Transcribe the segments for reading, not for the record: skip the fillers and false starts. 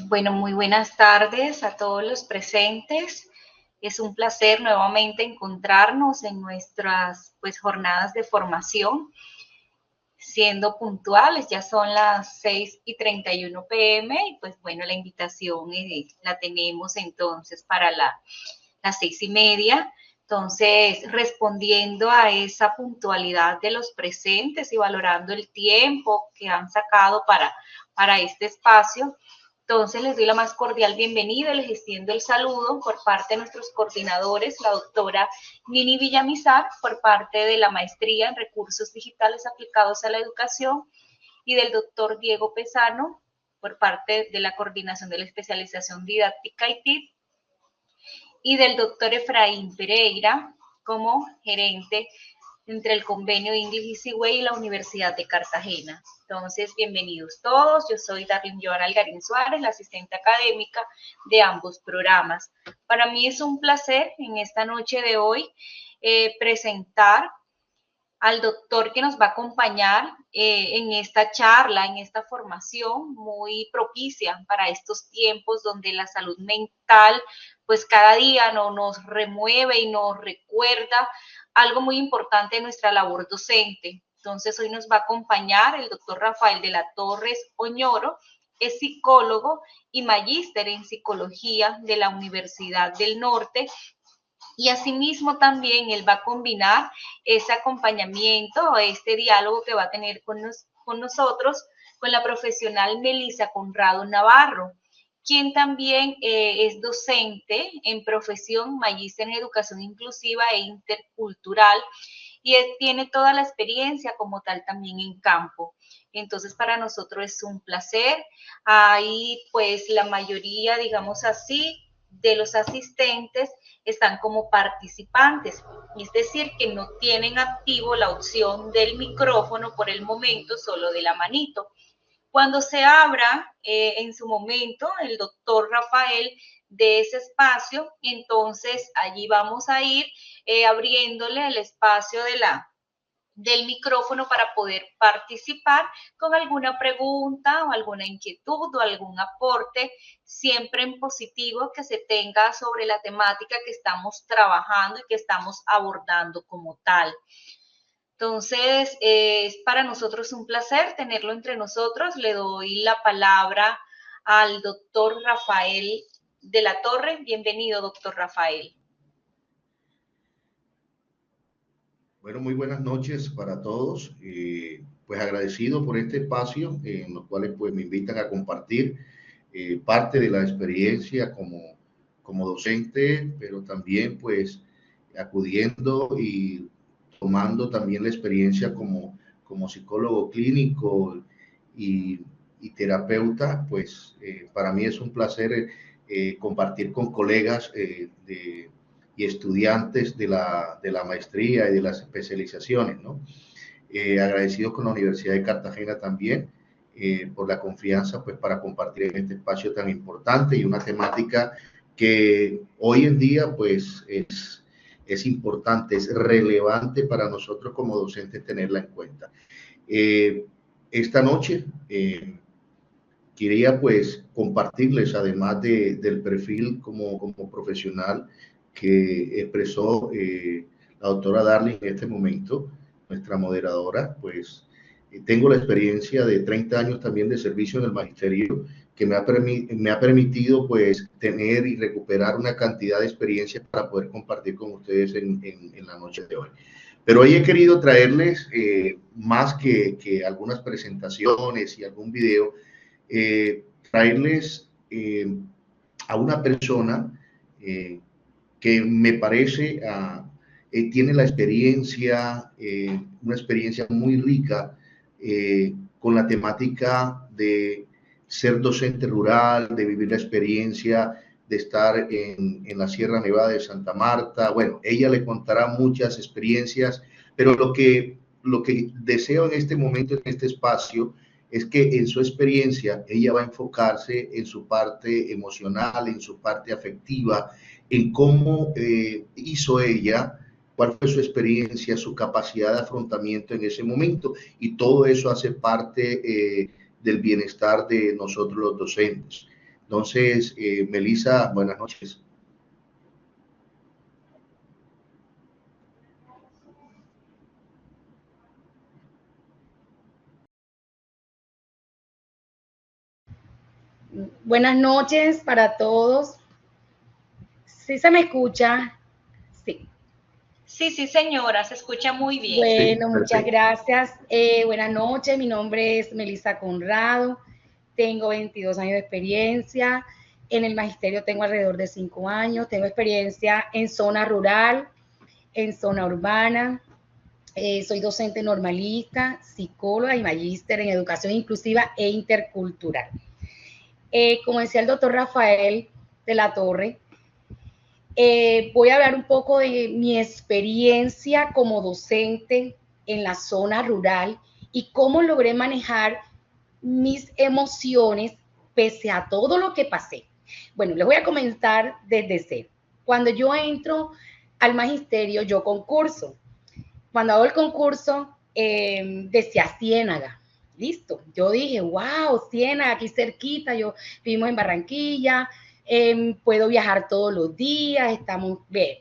Bueno, muy buenas tardes a todos los presentes. Es un placer nuevamente encontrarnos en nuestras jornadas de formación, siendo puntuales. Ya son las 6:31 p.m. y pues bueno, la invitación la tenemos entonces para las 6:30. Entonces, respondiendo a esa puntualidad de los presentes y valorando el tiempo que han sacado para este espacio, entonces les doy la más cordial bienvenida y les extiendo el saludo por parte de nuestros coordinadores, la doctora Nini Villamizar, por parte de la maestría en recursos digitales aplicados a la educación, y del doctor Diego Pesano, por parte de la coordinación de la especialización didáctica y TIC, y del doctor Efraín Pereira como gerente entre el convenio de English Easy Way y la Universidad de Cartagena. Entonces, bienvenidos todos. Yo soy Darlene Joana Algarín Suárez, la asistente académica de ambos programas. Para mí es un placer en esta noche de hoy presentar al doctor que nos va a acompañar en esta charla, en esta formación muy propicia para estos tiempos donde la salud mental pues cada día nos remueve y nos recuerda algo muy importante en nuestra labor docente. Entonces hoy nos va a acompañar el doctor Rafael de la Torres Oñoro, es psicólogo y magíster en psicología de la Universidad del Norte, y asimismo también él va a combinar ese acompañamiento, este diálogo que va a tener con nosotros, con la profesional Melissa Conrado Navarro, quien también es docente en profesión, magíster en educación inclusiva e intercultural, y él tiene toda la experiencia como tal también en campo. Entonces para nosotros es un placer. Ahí pues la mayoría, digamos así, de los asistentes están como participantes, es decir, que no tienen activo la opción del micrófono por el momento, solo de la manito. Cuando se abra en su momento el doctor Rafael de ese espacio, entonces allí vamos a ir abriéndole el espacio del micrófono para poder participar con alguna pregunta o alguna inquietud o algún aporte, siempre en positivo que se tenga sobre la temática que estamos trabajando y que estamos abordando como tal. Entonces, es para nosotros un placer tenerlo entre nosotros. Le doy la palabra al doctor Rafael de la Torre. Bienvenido, doctor Rafael. Bueno, muy buenas noches para todos. Pues agradecido por este espacio en los cuales pues me invitan a compartir parte de la experiencia como docente, pero también pues acudiendo y tomando también la experiencia como psicólogo clínico y, y terapeuta. Pues para mí es un placer compartir con colegas y estudiantes de la maestría y de las especializaciones, ¿no? Agradecidos con la Universidad de Cartagena también por la confianza pues, para compartir en este espacio tan importante y una temática que hoy en día pues es importante, es relevante para nosotros como docentes tenerla en cuenta. Esta noche quería pues compartirles, además del perfil como profesional que expresó la doctora Darling en este momento, nuestra moderadora, pues tengo la experiencia de 30 años también de servicio en el magisterio que me ha permitido pues tener y recuperar una cantidad de experiencias para poder compartir con ustedes en la noche de hoy. Pero hoy he querido traerles más que algunas presentaciones y algún video, traerles a una persona que me parece tiene la experiencia, una experiencia muy rica con la temática de ser docente rural, de vivir la experiencia de estar en la Sierra Nevada de Santa Marta. Bueno, ella le contará muchas experiencias, pero lo que deseo en este momento, en este espacio, es que en su experiencia ella va a enfocarse en su parte emocional, en su parte afectiva, en cómo hizo ella, cuál fue su experiencia, su capacidad de afrontamiento en ese momento, y todo eso hace parte del bienestar de nosotros los docentes. Entonces, Melissa, buenas noches. Buenas noches para todos. ¿Sí se me escucha? Sí. Sí, señora, se escucha muy bien. Bueno, Sí, muchas perfecto. gracias. Buenas noches, mi nombre es Melissa Conrado, tengo 22 años de experiencia. En el magisterio tengo alrededor de 5 años. Tengo experiencia en zona rural, en zona urbana. Soy docente normalista, psicóloga y magíster en educación inclusiva e intercultural. Como decía el doctor Rafael de la Torre, voy a hablar un poco de mi experiencia como docente en la zona rural y cómo logré manejar mis emociones pese a todo lo que pasé. Bueno, les voy a comentar desde cero. Cuando yo entro al magisterio, yo concurso. Cuando hago el concurso, decía Ciénaga. Listo. Yo dije, wow, Ciénaga, aquí cerquita. Yo vivimos en Barranquilla, puedo viajar todos los días, estamos bien.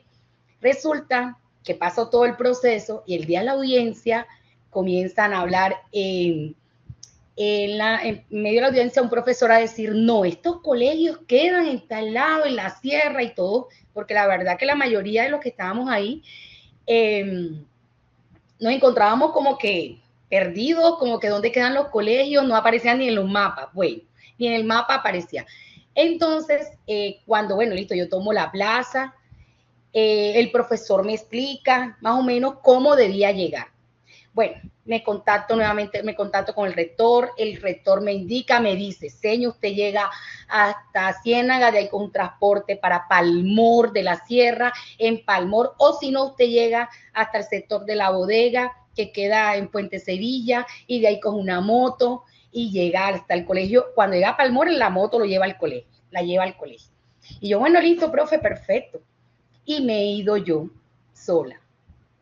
Resulta que pasó todo el proceso y el día de la audiencia comienzan a hablar en medio de la audiencia un profesor a decir, no, estos colegios quedan en tal lado, en la sierra y todo, porque la verdad que la mayoría de los que estábamos ahí nos encontrábamos como que perdidos, como que dónde quedan los colegios, no aparecían ni en los mapas, bueno, ni en el mapa aparecía. Entonces, cuando, bueno, listo, yo tomo la plaza, el profesor me explica más o menos cómo debía llegar. Bueno, me contacto nuevamente, me contacto con el rector me indica, me dice, señor, usted llega hasta Ciénaga, de ahí con un transporte para Palmor de la Sierra, en Palmor, o si no, usted llega hasta el sector de la bodega, que queda en Puente Sevilla, y de ahí con una moto, y llega hasta el colegio. Cuando llega a Palmor, en la moto lo lleva al colegio, la lleva al colegio. Y yo, bueno, listo, profe, perfecto. Y me he ido yo sola.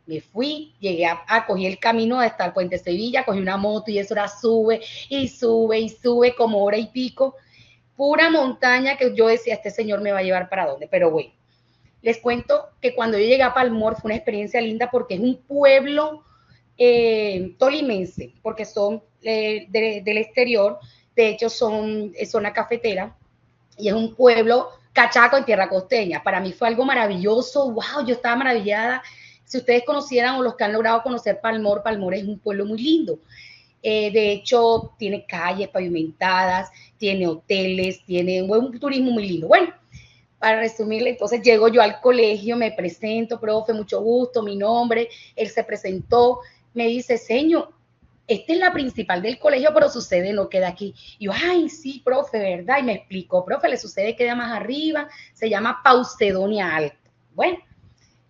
Me fui, llegué cogí el camino hasta el Puente Sevilla, cogí una moto y eso era sube y sube y sube como hora y pico, pura montaña que yo decía, este señor me va a llevar para dónde, pero bueno, les cuento que cuando yo llegué a Palmor fue una experiencia linda porque es un pueblo tolimense, porque son del exterior, de hecho son zona cafetera y es un pueblo cachaco en tierra costeña. Para mí fue algo maravilloso, wow, yo estaba maravillada. Si ustedes conocieran o los que han logrado conocer Palmor, Palmor es un pueblo muy lindo. De hecho, tiene calles pavimentadas, tiene hoteles, tiene un turismo muy lindo. Bueno, para resumirle, entonces llego yo al colegio, me presento, profe, mucho gusto, mi nombre, él se presentó, me dice, señor, esta es la principal del colegio, pero su sede no queda aquí. Y yo, ay, sí, profe, ¿verdad? Y me explicó, profe, le sucede queda más arriba, se llama Paucedonia Alto. Bueno,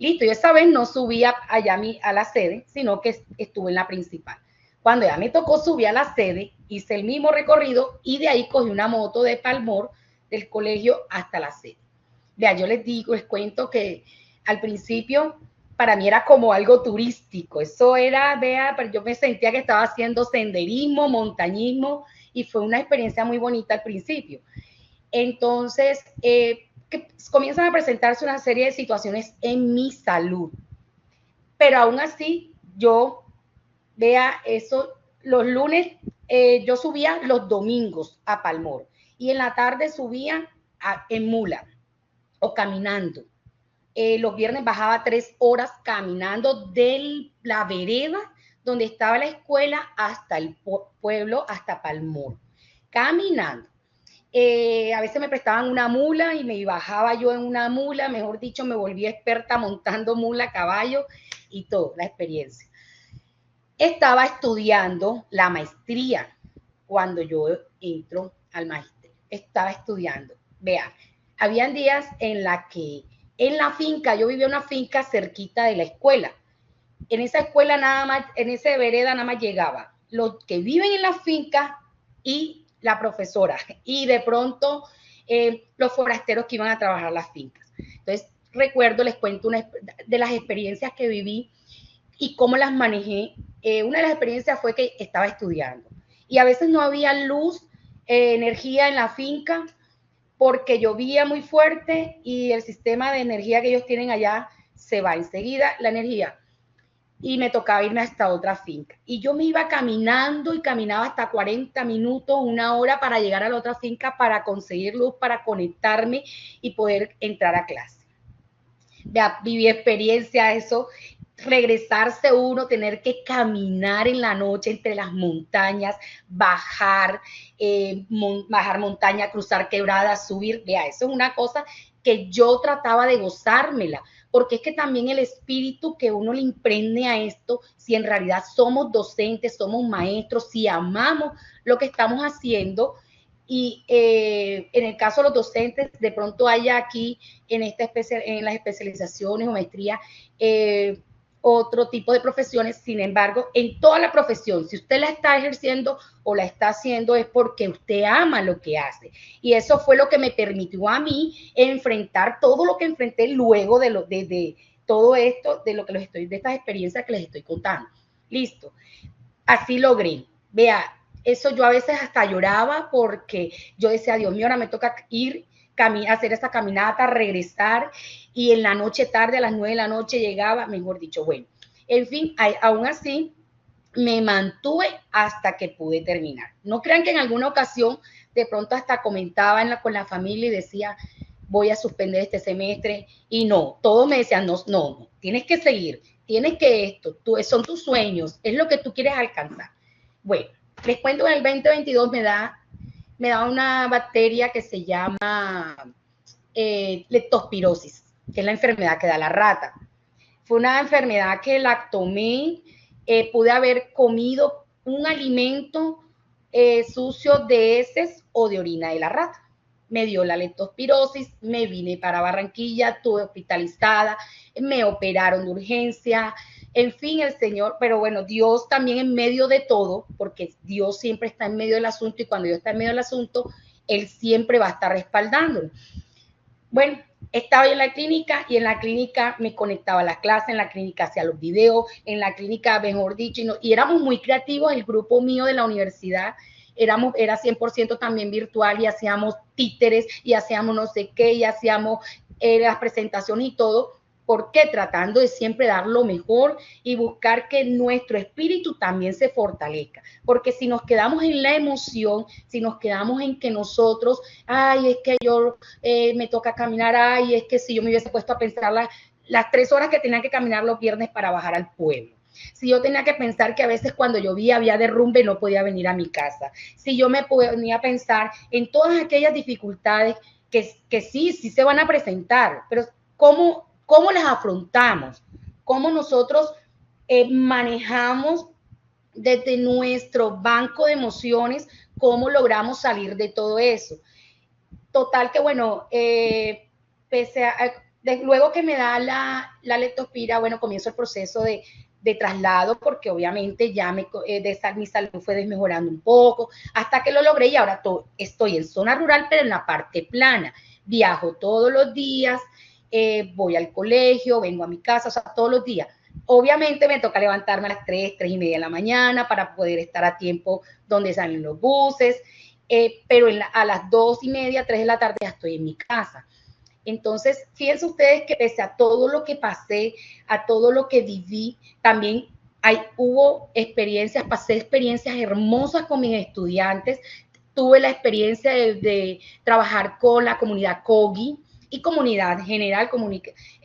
listo, yo esa vez no subí allá a la sede, sino que estuve en la principal. Cuando ya me tocó subir a la sede, hice el mismo recorrido y de ahí cogí una moto de Palmor del colegio hasta la sede. Vea, yo les digo, les cuento que al principio para mí era como algo turístico. Eso era, vea, pero yo me sentía que estaba haciendo senderismo, montañismo y fue una experiencia muy bonita al principio. Entonces, que comienzan a presentarse una serie de situaciones en mi salud. Pero aún así, yo, vea, eso, los lunes, yo subía los domingos a Palmor y en la tarde subía en mula o caminando. Los viernes bajaba 3 horas caminando de la vereda donde estaba la escuela hasta el pueblo, hasta Palmor, caminando. A veces me prestaban una mula y me bajaba yo en una mula, mejor dicho, me volví experta montando mula, caballo y todo, la experiencia. Estaba estudiando la maestría cuando yo entro al magisterio. Estaba estudiando. Vean, habían días en la que en la finca, yo vivía en una finca cerquita de la escuela. En esa escuela nada más, en esa vereda nada más llegaba los que viven en la finca y la profesora. Y de pronto los forasteros que iban a trabajar las fincas. Entonces, recuerdo, les cuento una de las experiencias que viví y cómo las manejé. Una de las experiencias fue que estaba estudiando y a veces no había luz, energía en la finca porque llovía muy fuerte y el sistema de energía que ellos tienen allá se va enseguida, la energía. Y me tocaba irme hasta otra finca. Y yo me iba caminando y caminaba hasta 40 minutos, una hora para llegar a la otra finca para conseguir luz, para conectarme y poder entrar a clase. Ya viví experiencia, eso, regresarse uno, tener que caminar en la noche entre las montañas, bajar, bajar montaña, cruzar quebradas, subir, vea, eso es una cosa que yo trataba de gozármela, porque es que también el espíritu que uno le imprende a esto, si en realidad somos docentes, somos maestros, si amamos lo que estamos haciendo, y en el caso de los docentes, de pronto haya aquí en las especializaciones o maestrías otro tipo de profesiones. Sin embargo, en toda la profesión, si usted la está ejerciendo o la está haciendo, es porque usted ama lo que hace. Y eso fue lo que me permitió a mí enfrentar todo lo que enfrenté luego de todo esto, de estas experiencias que les estoy contando. Listo. Así logré. Vea, eso yo a veces hasta lloraba porque yo decía, Dios mío, ahora me toca ir, hacer esta caminata, regresar, y en la noche tarde, a las 9 de la noche llegaba, mejor dicho, bueno, en fin, aún así me mantuve hasta que pude terminar. No crean que en alguna ocasión de pronto hasta comentaba con la familia y decía, voy a suspender este semestre, y no, todos me decían, no, tienes que seguir, tienes que esto, son tus sueños, es lo que tú quieres alcanzar. Bueno, les cuento que en el 2022 me da una bacteria que se llama leptospirosis, que es la enfermedad que da la rata. Fue una enfermedad que la tomé, pude haber comido un alimento sucio de heces o de orina de la rata. Me dio la leptospirosis, me vine para Barranquilla, estuve hospitalizada, me operaron de urgencia, en fin, el Señor, pero bueno, Dios también en medio de todo, porque Dios siempre está en medio del asunto, y cuando Dios está en medio del asunto, Él siempre va a estar respaldándolo. Bueno, estaba en la clínica, y en la clínica me conectaba a las clases, en la clínica hacía los videos, en la clínica, mejor dicho, y éramos muy creativos, el grupo mío de la universidad, era 100% también virtual, y hacíamos títeres, y hacíamos no sé qué, y hacíamos las presentaciones y todo. ¿Por qué? Tratando de siempre dar lo mejor y buscar que nuestro espíritu también se fortalezca. Porque si nos quedamos en la emoción, si nos quedamos en que nosotros, ay, es que yo me toca caminar, ay, es que si yo me hubiese puesto a pensar las 3 horas que tenía que caminar los viernes para bajar al pueblo. Si yo tenía que pensar que a veces cuando llovía había derrumbe y no podía venir a mi casa. Si yo me ponía a pensar en todas aquellas dificultades que sí se van a presentar, pero ¿cómo las afrontamos? ¿Cómo nosotros manejamos desde nuestro banco de emociones, cómo logramos salir de todo eso? Total que, bueno, luego que me da la leptospira, bueno, comienzo el proceso de traslado, porque obviamente ya mi salud fue desmejorando un poco, hasta que lo logré, y ahora estoy en zona rural, pero en la parte plana. Viajo todos los días, voy al colegio, vengo a mi casa, o sea, todos los días. Obviamente me toca levantarme a las 3:30 de la mañana para poder estar a tiempo donde salen los buses, pero a las 2:30, 3 de la tarde ya estoy en mi casa. Entonces, fíjense ustedes que pese a todo lo que pasé, a todo lo que viví, también pasé experiencias hermosas con mis estudiantes. Tuve la experiencia de trabajar con la comunidad COGI y comunidad general,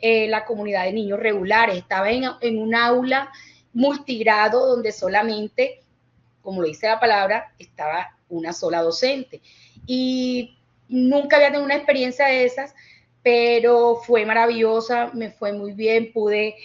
la comunidad de niños regulares. Estaba en un aula multigrado donde solamente, como lo dice la palabra, estaba una sola docente. Y nunca había tenido una experiencia de esas, pero fue maravillosa, me fue muy bien, pude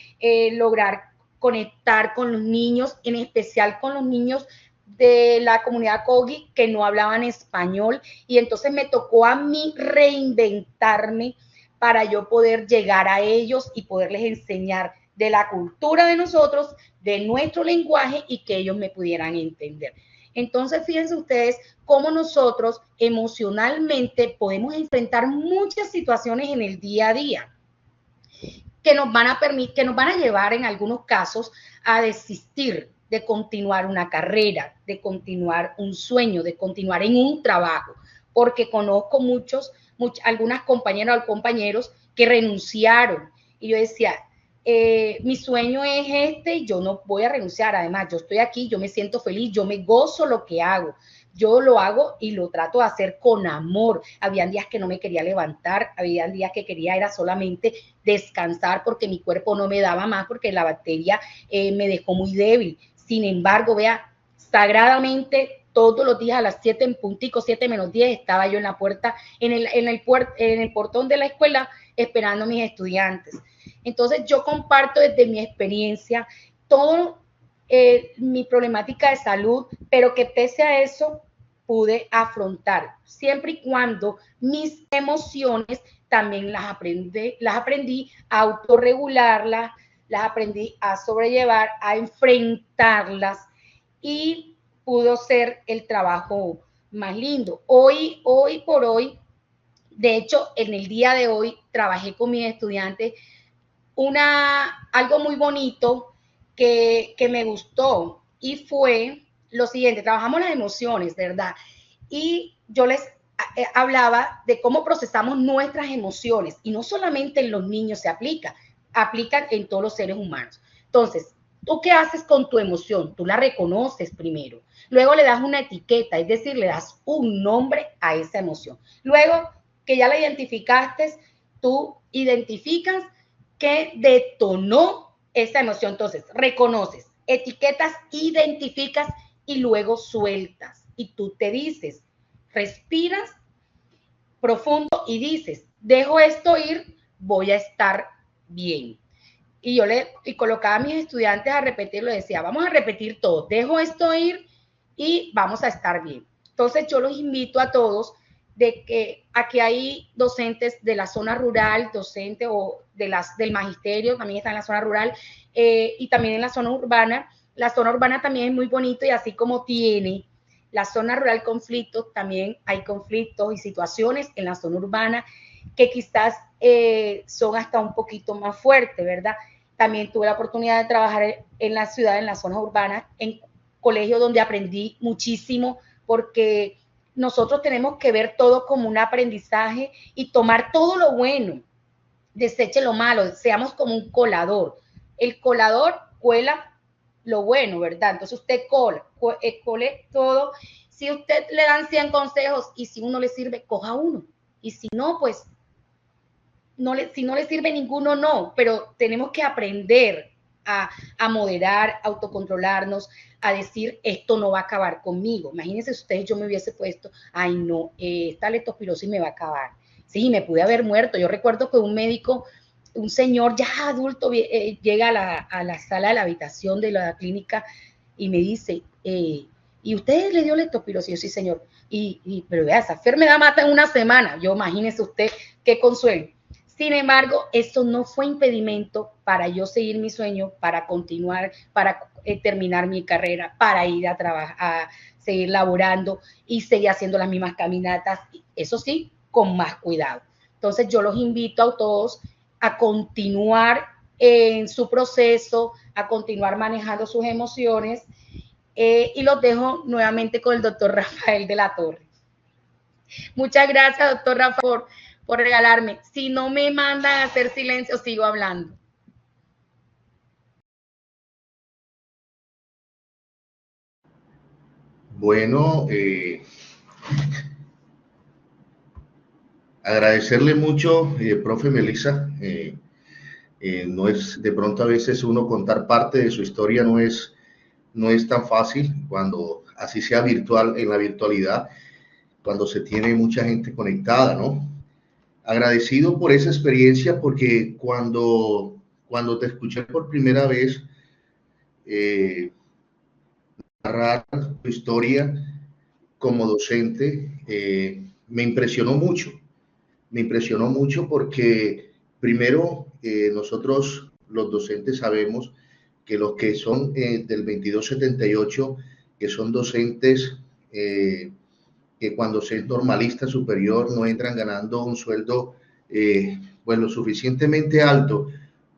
lograr conectar con los niños, en especial con los niños de la comunidad COGI que no hablaban español, y entonces me tocó a mí reinventarme para yo poder llegar a ellos y poderles enseñar de la cultura de nosotros, de nuestro lenguaje, y que ellos me pudieran entender. Entonces, fíjense ustedes cómo nosotros emocionalmente podemos enfrentar muchas situaciones en el día a día que nos van a llevar en algunos casos a desistir de continuar una carrera, de continuar un sueño, de continuar en un trabajo, porque conozco muchos algunas compañeras o compañeros que renunciaron. Y yo decía, mi sueño es este y yo no voy a renunciar. Además, yo estoy aquí, yo me siento feliz, yo me gozo lo que hago. Yo lo hago y lo trato de hacer con amor. Habían días que no me quería levantar, habían días que quería era solamente descansar porque mi cuerpo no me daba más, porque la bacteria me dejó muy débil. Sin embargo, vea, sagradamente todos los días a las 7 en puntico, 7 menos 10, estaba yo en la puerta, en el portón de la escuela esperando a mis estudiantes. Entonces yo comparto desde mi experiencia todo mi problemática de salud, pero que pese a eso pude afrontar, siempre y cuando mis emociones también las aprendí a autorregularlas, las aprendí a sobrellevar, a enfrentarlas y pudo ser el trabajo más lindo. Hoy por hoy, de hecho, en el día de hoy trabajé con mis estudiantes algo muy bonito que me gustó y fue lo siguiente, trabajamos las emociones, ¿verdad? Y yo les hablaba de cómo procesamos nuestras emociones y no solamente en los niños se aplican en todos los seres humanos. Entonces, ¿tú qué haces con tu emoción? Tú la reconoces primero, luego le das una etiqueta, es decir, le das un nombre a esa emoción. Luego que ya la identificaste, tú identificas qué detonó esa emoción. Entonces, reconoces, etiquetas, identificas y luego sueltas. Y tú te dices, respiras profundo y dices, dejo esto ir, voy a estar bien. Y yo colocaba a mis estudiantes a repetirlo, decía, vamos a repetir todo, dejo esto ir y vamos a estar bien. Entonces yo los invito a todos de que aquí hay docentes de la zona rural, docentes o del magisterio, también está en la zona rural y también en la zona urbana. La zona urbana también es muy bonito y así como tiene la zona rural conflictos, también hay conflictos y situaciones en la zona urbana que quizás son hasta un poquito más fuertes, ¿verdad? También tuve la oportunidad de trabajar en la ciudad, en las zonas urbanas, en colegios donde aprendí muchísimo porque nosotros tenemos que ver todo como un aprendizaje y tomar todo lo bueno, deseche lo malo, seamos como un colador. El colador cuela lo bueno, ¿verdad? Entonces usted cole todo. Si usted le dan 100 consejos y si uno le sirve, coja uno. Y si no, pues, si no le sirve ninguno, no. Pero tenemos que aprender a moderar, autocontrolarnos, a decir, esto no va a acabar conmigo. Imagínense ustedes, yo me hubiese puesto, ay no, esta leptospirosis me va a acabar. Sí, me pude haber muerto. Yo recuerdo que un médico, un señor ya adulto, llega a la sala de la habitación de la clínica y me dice, ¿y usted le dio leptospirosis? Yo, sí, señor. Pero vea, esa enfermedad mata en una semana. Yo, imagínese usted qué consuelo. Sin embargo, eso no fue impedimento para yo seguir mi sueño, para continuar, para terminar mi carrera, para ir a trabajar, a seguir laborando y seguir haciendo las mismas caminatas. Eso sí, con más cuidado. Entonces, yo los invito a todos a continuar en su proceso, a continuar manejando sus emociones y los dejo nuevamente con el doctor Rafael de la Torre. Muchas gracias, doctor Rafael, por regalarme. Si no me mandan a hacer silencio, sigo hablando. Bueno, agradecerle mucho, profe Melissa. No es, de pronto a veces uno contar parte de su historia no es tan fácil cuando así sea virtual, en la virtualidad, cuando se tiene mucha gente conectada, ¿no? Agradecido por esa experiencia porque cuando te escuché por primera vez narrar tu historia como docente, me impresionó mucho porque primero nosotros los docentes sabemos que los que son del 2278, que son docentes que cuando se es normalista superior no entran ganando un sueldo pues lo suficientemente alto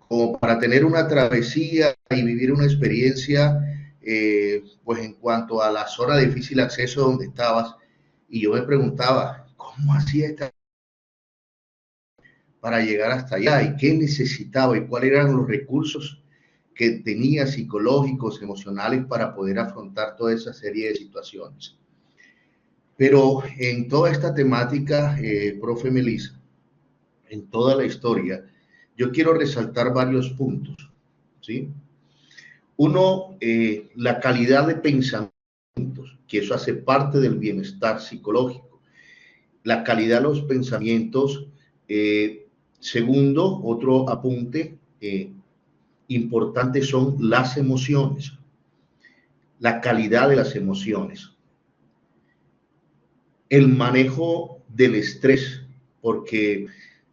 como para tener una travesía y vivir una experiencia pues en cuanto a la zona de difícil acceso donde estabas. Y yo me preguntaba, ¿cómo hacía esta para llegar hasta allá y qué necesitaba y cuáles eran los recursos que tenía psicológicos, emocionales para poder afrontar toda esa serie de situaciones. Pero en toda esta temática, profe Melissa, en toda la historia, yo quiero resaltar varios puntos, ¿sí? Uno, la calidad de pensamientos, que eso hace parte del bienestar psicológico. La calidad de los pensamientos. Segundo, otro apunte importante son las emociones, la calidad de las emociones, el manejo del estrés, porque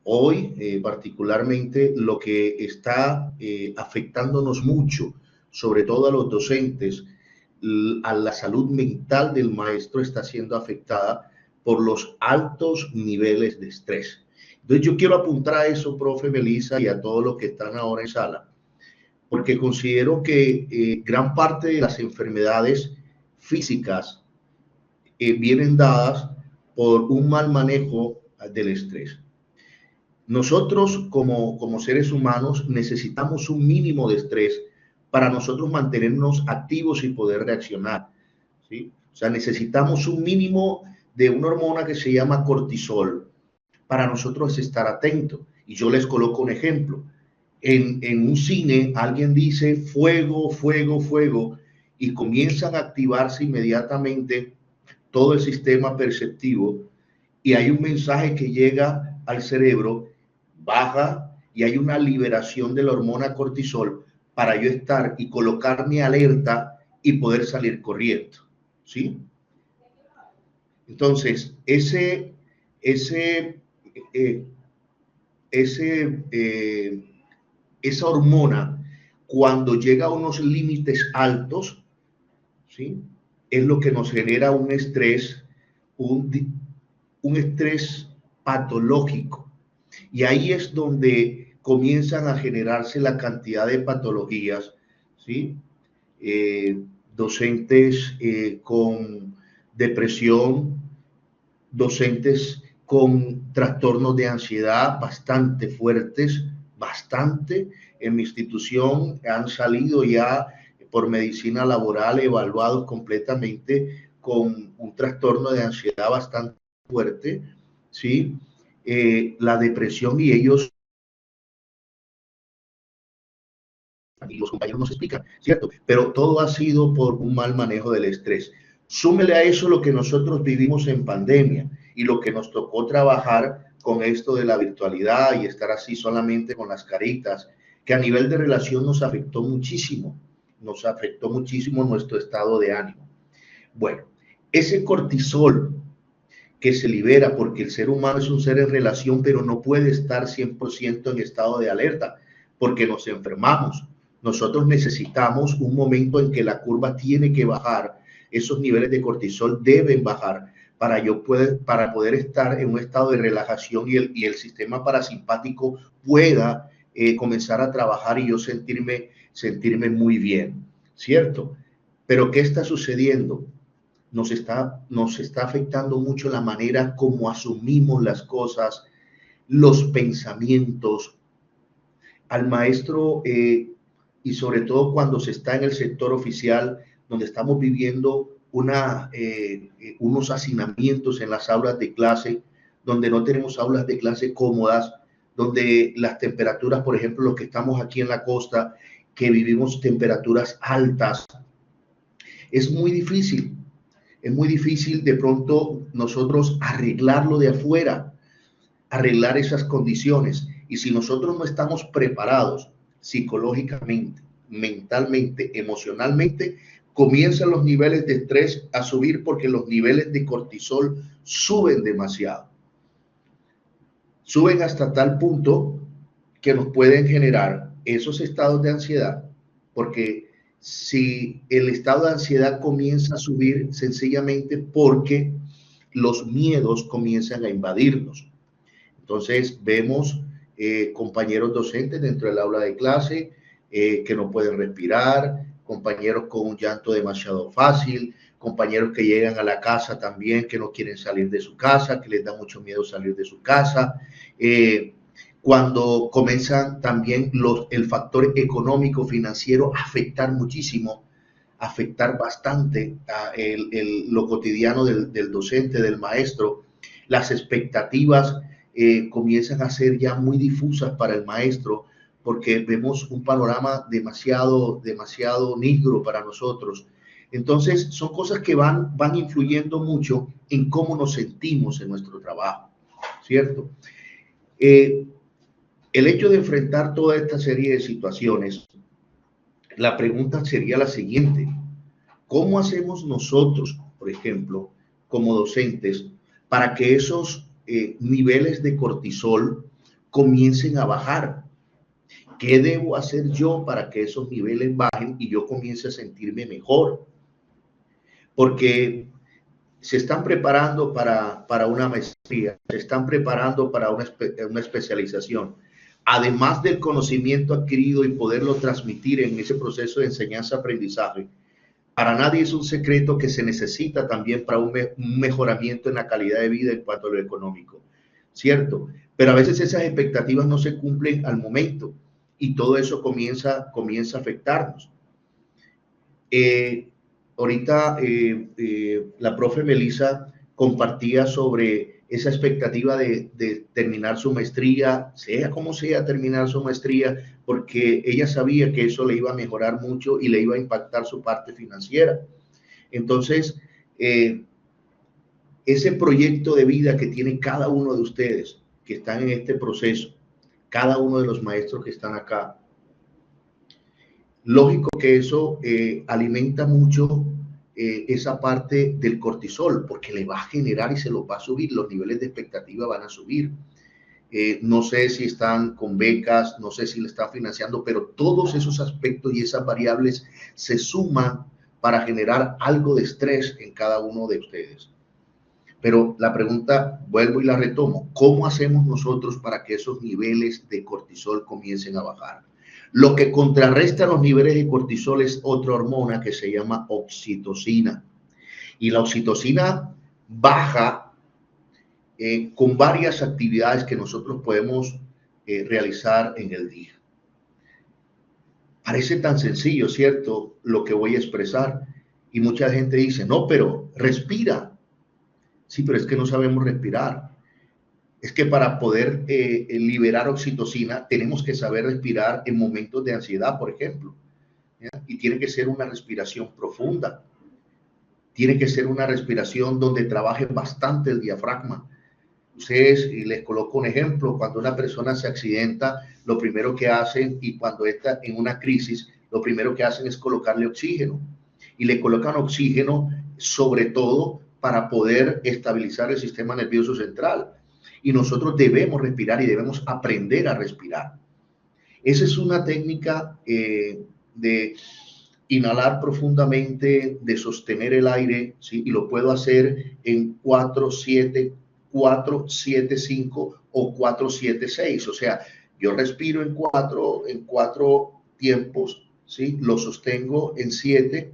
hoy particularmente lo que está afectándonos mucho, sobre todo a los docentes, a la salud mental del maestro está siendo afectada por los altos niveles de estrés. Entonces yo quiero apuntar a eso, profe Melissa, y a todos los que están ahora en sala, porque considero que gran parte de las enfermedades físicas vienen dadas por un mal manejo del estrés. Nosotros como seres humanos necesitamos un mínimo de estrés para nosotros mantenernos activos y poder reaccionar, ¿sí? O sea, necesitamos un mínimo de una hormona que se llama cortisol para nosotros estar atentos. Y yo les coloco un ejemplo. En un cine alguien dice fuego, fuego, fuego y comienzan a activarse inmediatamente todo el sistema perceptivo y hay un mensaje que llega al cerebro, baja y hay una liberación de la hormona cortisol para yo estar y colocarme alerta y poder salir corriendo, ¿sí? Entonces, esa hormona, cuando llega a unos límites altos, ¿sí?, es lo que nos genera un estrés, un estrés patológico. Y ahí es donde comienzan a generarse la cantidad de patologías, ¿sí? Docentes con depresión, docentes con trastornos de ansiedad bastante fuertes, bastante. En mi institución han salido ya por medicina laboral evaluados completamente con un trastorno de ansiedad bastante fuerte, ¿sí? La depresión y ellos, y los compañeros nos explican, ¿cierto? Pero todo ha sido por un mal manejo del estrés. Súmele a eso lo que nosotros vivimos en pandemia y lo que nos tocó trabajar con esto de la virtualidad y estar así solamente con las caritas, que a nivel de relación nos afectó muchísimo nuestro estado de ánimo. Bueno, ese cortisol que se libera, porque el ser humano es un ser en relación, pero no puede estar 100% en estado de alerta, porque nos enfermamos. Nosotros necesitamos un momento en que la curva tiene que bajar, esos niveles de cortisol deben bajar para poder estar en un estado de relajación y el sistema parasimpático pueda comenzar a trabajar y yo sentirme muy bien, ¿cierto? Pero ¿qué está sucediendo? Nos está afectando mucho la manera como asumimos las cosas, los pensamientos. Al maestro, y sobre todo cuando se está en el sector oficial, donde estamos viviendo unos hacinamientos en las aulas de clase, donde no tenemos aulas de clase cómodas, donde las temperaturas, por ejemplo, los que estamos aquí en la costa, que vivimos temperaturas altas, es muy difícil de pronto nosotros arreglarlo de afuera, arreglar esas condiciones. Y si nosotros no estamos preparados psicológicamente, mentalmente, emocionalmente, comienzan los niveles de estrés a subir porque los niveles de cortisol suben demasiado. Suben hasta tal punto que nos pueden generar esos estados de ansiedad, porque si el estado de ansiedad comienza a subir sencillamente porque los miedos comienzan a invadirnos. Entonces vemos compañeros docentes dentro del aula de clase que no pueden respirar, compañeros con un llanto demasiado fácil, compañeros que llegan a la casa también que no quieren salir de su casa, que les da mucho miedo salir de su casa, cuando comienzan también el factor económico financiero a afectar muchísimo, afectar bastante lo cotidiano del docente, del maestro. Las expectativas comienzan a ser ya muy difusas para el maestro, porque vemos un panorama demasiado negro para nosotros. Entonces, son cosas que van influyendo mucho en cómo nos sentimos en nuestro trabajo, ¿cierto? El hecho de enfrentar toda esta serie de situaciones, la pregunta sería la siguiente: ¿cómo hacemos nosotros, por ejemplo, como docentes, para que esos niveles de cortisol comiencen a bajar? ¿Qué debo hacer yo para que esos niveles bajen y yo comience a sentirme mejor? Porque se están preparando para una maestría, se están preparando para una especialización. Además del conocimiento adquirido y poderlo transmitir en ese proceso de enseñanza-aprendizaje, para nadie es un secreto que se necesita también para un mejoramiento en la calidad de vida en cuanto a lo económico, ¿cierto? Pero a veces esas expectativas no se cumplen al momento y todo eso comienza a afectarnos. Ahorita la profe Melissa compartía sobre esa expectativa de terminar su maestría, sea como sea terminar su maestría, porque ella sabía que eso le iba a mejorar mucho y le iba a impactar su parte financiera. Entonces, ese proyecto de vida que tiene cada uno de ustedes que están en este proceso, cada uno de los maestros que están acá, lógico que eso alimenta mucho esa parte del cortisol, porque le va a generar y se lo va a subir, los niveles de expectativa van a subir. No sé si están con becas, no sé si le están financiando, pero todos esos aspectos y esas variables se suman para generar algo de estrés en cada uno de ustedes. Pero la pregunta, vuelvo y la retomo: ¿cómo hacemos nosotros para que esos niveles de cortisol comiencen a bajar? Lo que contrarresta los niveles de cortisol es otra hormona que se llama oxitocina. Y la oxitocina baja con varias actividades que nosotros podemos realizar en el día. Parece tan sencillo, ¿cierto?, lo que voy a expresar. Y mucha gente dice, no, pero respira. Sí, pero es que no sabemos respirar. Es que para poder liberar oxitocina tenemos que saber respirar en momentos de ansiedad, por ejemplo, ¿ya? Y tiene que ser una respiración profunda. Tiene que ser una respiración donde trabaje bastante el diafragma. Ustedes, y les coloco un ejemplo: cuando una persona se accidenta, lo primero que hacen, y cuando está en una crisis, lo primero que hacen es colocarle oxígeno. Y le colocan oxígeno sobre todo para poder estabilizar el sistema nervioso central. Y nosotros debemos respirar y debemos aprender a respirar. Esa es una técnica de inhalar profundamente, de sostener el aire, ¿sí? Y lo puedo hacer en 4-7-5 o 4-7-6. O sea, yo respiro en cuatro tiempos, ¿sí? Lo sostengo en 7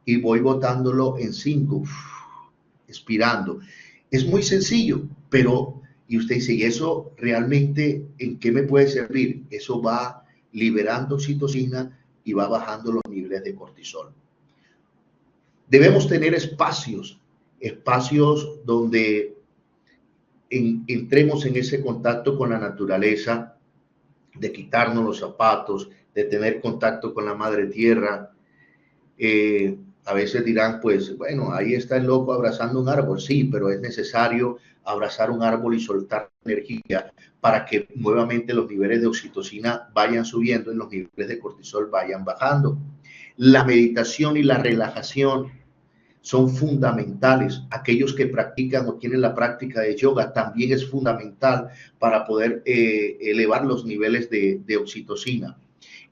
y voy botándolo en 5, expirando. Es muy sencillo, pero, y usted dice, ¿y eso realmente en qué me puede servir? Eso va liberando oxitocina y va bajando los niveles de cortisol. Debemos tener espacios donde entremos en ese contacto con la naturaleza, de quitarnos los zapatos, de tener contacto con la madre tierra. A veces dirán, pues, bueno, ahí está el loco abrazando un árbol. Sí, pero es necesario abrazar un árbol y soltar energía para que nuevamente los niveles de oxitocina vayan subiendo y los niveles de cortisol vayan bajando. La meditación y la relajación son fundamentales. Aquellos que practican o tienen la práctica de yoga también es fundamental para poder elevar los niveles de oxitocina.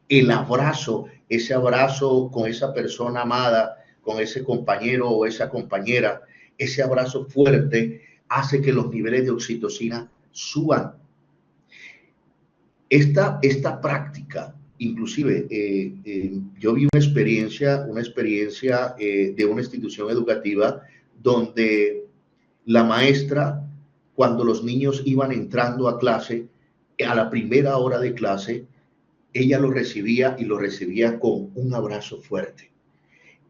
El abrazo, ese abrazo con esa persona amada, con ese compañero o esa compañera, ese abrazo fuerte hace que los niveles de oxitocina suban. Esta práctica, inclusive, yo vi una experiencia de una institución educativa donde la maestra, cuando los niños iban entrando a clase, a la primera hora de clase, ella lo recibía y lo recibía con un abrazo fuerte.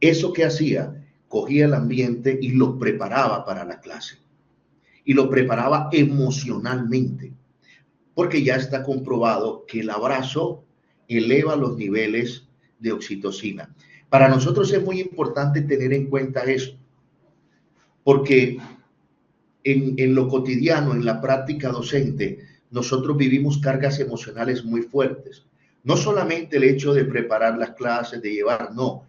Eso que hacía, cogía el ambiente y lo preparaba para la clase. Y lo preparaba emocionalmente, porque ya está comprobado que el abrazo eleva los niveles de oxitocina. Para nosotros es muy importante tener en cuenta eso, porque en lo cotidiano, en la práctica docente, nosotros vivimos cargas emocionales muy fuertes. No solamente el hecho de preparar las clases, de llevar, no.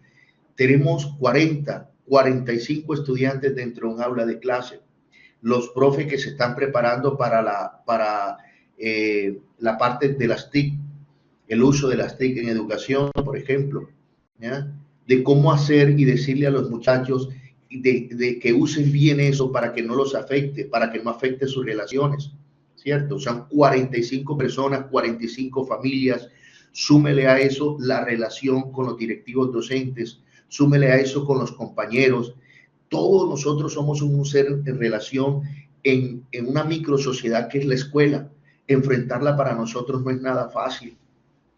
Tenemos 40, 45 estudiantes dentro de un aula de clase. Los profes que se están preparando para la parte de las TIC, el uso de las TIC en educación, por ejemplo, ¿ya? De cómo hacer y decirle a los muchachos de que usen bien eso para que no los afecte, para que no afecte sus relaciones, ¿cierto? Son 45 personas, 45 familias, súmele a eso la relación con los directivos docentes, súmele a eso con los compañeros. Todos nosotros somos un ser en relación en una micro sociedad que es la escuela. Enfrentarla para nosotros no es nada fácil,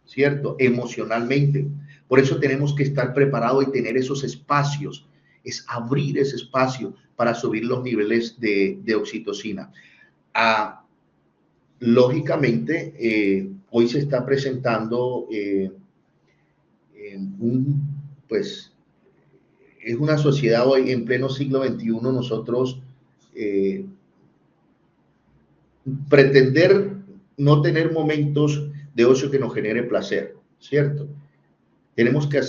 ¿cierto? Emocionalmente. Por eso tenemos que estar preparados y tener esos espacios, es abrir ese espacio para subir los niveles de oxitocina. Lógicamente, hoy se está presentando pues, es una sociedad hoy en pleno siglo XXI, nosotros pretender no tener momentos de ocio que nos genere placer, ¿cierto? Tenemos que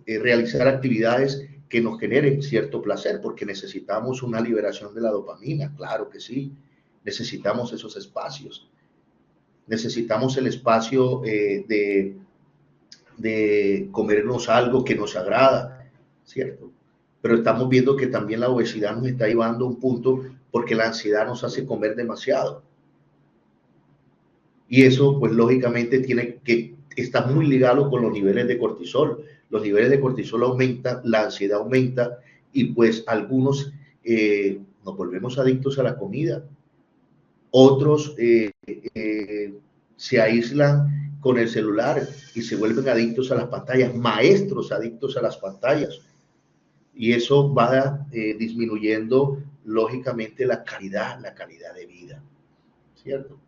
realizar actividades que nos generen cierto placer, porque necesitamos una liberación de la dopamina, claro que sí, necesitamos esos espacios, necesitamos el espacio de comernos algo que nos agrada, ¿cierto? Pero estamos viendo que también la obesidad nos está llevando a un punto porque la ansiedad nos hace comer demasiado. Y eso, pues lógicamente, está muy ligado con los niveles de cortisol. Los niveles de cortisol aumentan, la ansiedad aumenta y pues algunos nos volvemos adictos a la comida. Otros se aíslan con el celular y se vuelven adictos a las pantallas, maestros adictos a las pantallas. Y eso va disminuyendo lógicamente la calidad de vida, ¿cierto?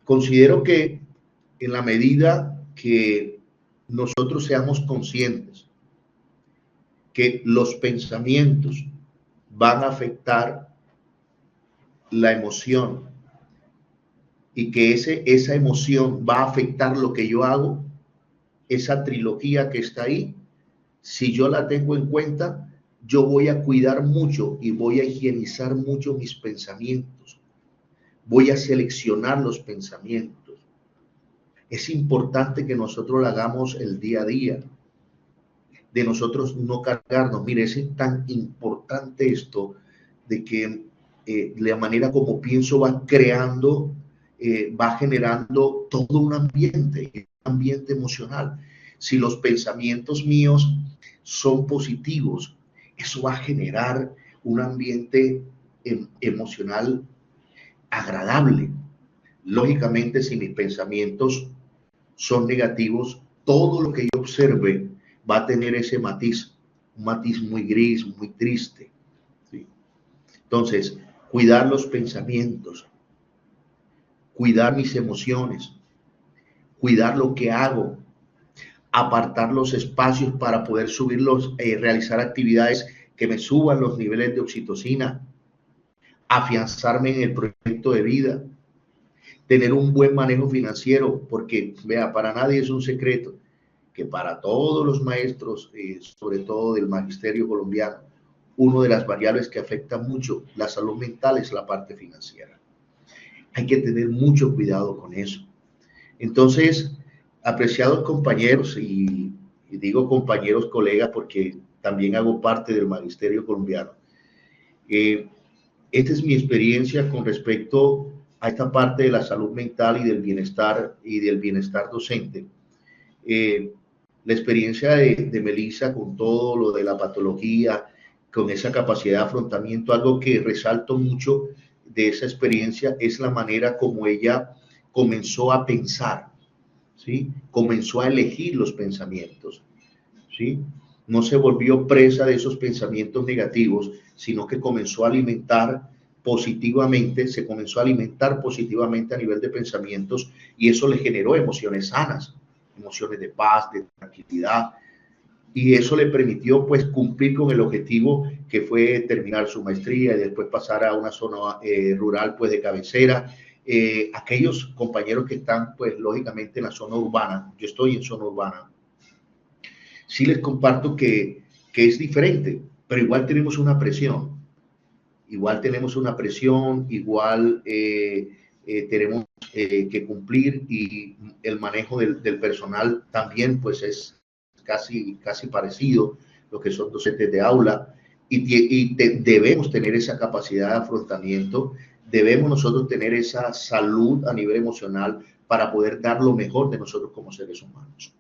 Considero que en la medida que nosotros seamos conscientes que los pensamientos van a afectar la emoción y que esa emoción va a afectar lo que yo hago, esa trilogía que está ahí, si yo la tengo en cuenta, yo voy a cuidar mucho y voy a higienizar mucho mis pensamientos. Voy a seleccionar los pensamientos. Es importante que nosotros lo hagamos el día a día, de nosotros no cargarnos. Mire, es tan importante esto de que la manera como pienso va creando, va generando todo un ambiente emocional. Si los pensamientos míos son positivos, eso va a generar un ambiente emocional agradable. Lógicamente, si mis pensamientos son negativos, todo lo que yo observe va a tener ese matiz, un matiz muy gris, muy triste, ¿sí? Entonces, cuidar los pensamientos, cuidar mis emociones, cuidar lo que hago, apartar los espacios para poder subirlos, realizar actividades que me suban los niveles de oxitocina, afianzarme en el proyecto de vida, tener un buen manejo financiero, porque vea, para nadie es un secreto que para todos los maestros, sobre todo del magisterio colombiano, una de las variables que afecta mucho la salud mental es la parte financiera. Hay que tener mucho cuidado con eso. Entonces, apreciados compañeros, y digo compañeros, colegas, porque también hago parte del magisterio colombiano, esta es mi experiencia con respecto a esta parte de la salud mental y del bienestar docente. La experiencia de Melissa con todo lo de la patología, con esa capacidad de afrontamiento, algo que resalto mucho de esa experiencia es la manera como ella comenzó a pensar, ¿sí? Comenzó a elegir los pensamientos, ¿sí? No se volvió presa de esos pensamientos negativos, sino que comenzó a alimentar positivamente, se comenzó a alimentar positivamente a nivel de pensamientos, y eso le generó emociones sanas, emociones de paz, de tranquilidad, y eso le permitió pues cumplir con el objetivo que fue terminar su maestría y después pasar a una zona rural pues de cabecera. Aquellos compañeros que están pues lógicamente en la zona urbana, yo estoy en zona urbana, sí les comparto que es diferente, pero igual tenemos una presión, igual tenemos que cumplir, y el manejo del personal también pues es casi parecido, lo que son docentes de aula, y debemos tener esa capacidad de afrontamiento, debemos nosotros tener esa salud a nivel emocional para poder dar lo mejor de nosotros como seres humanos.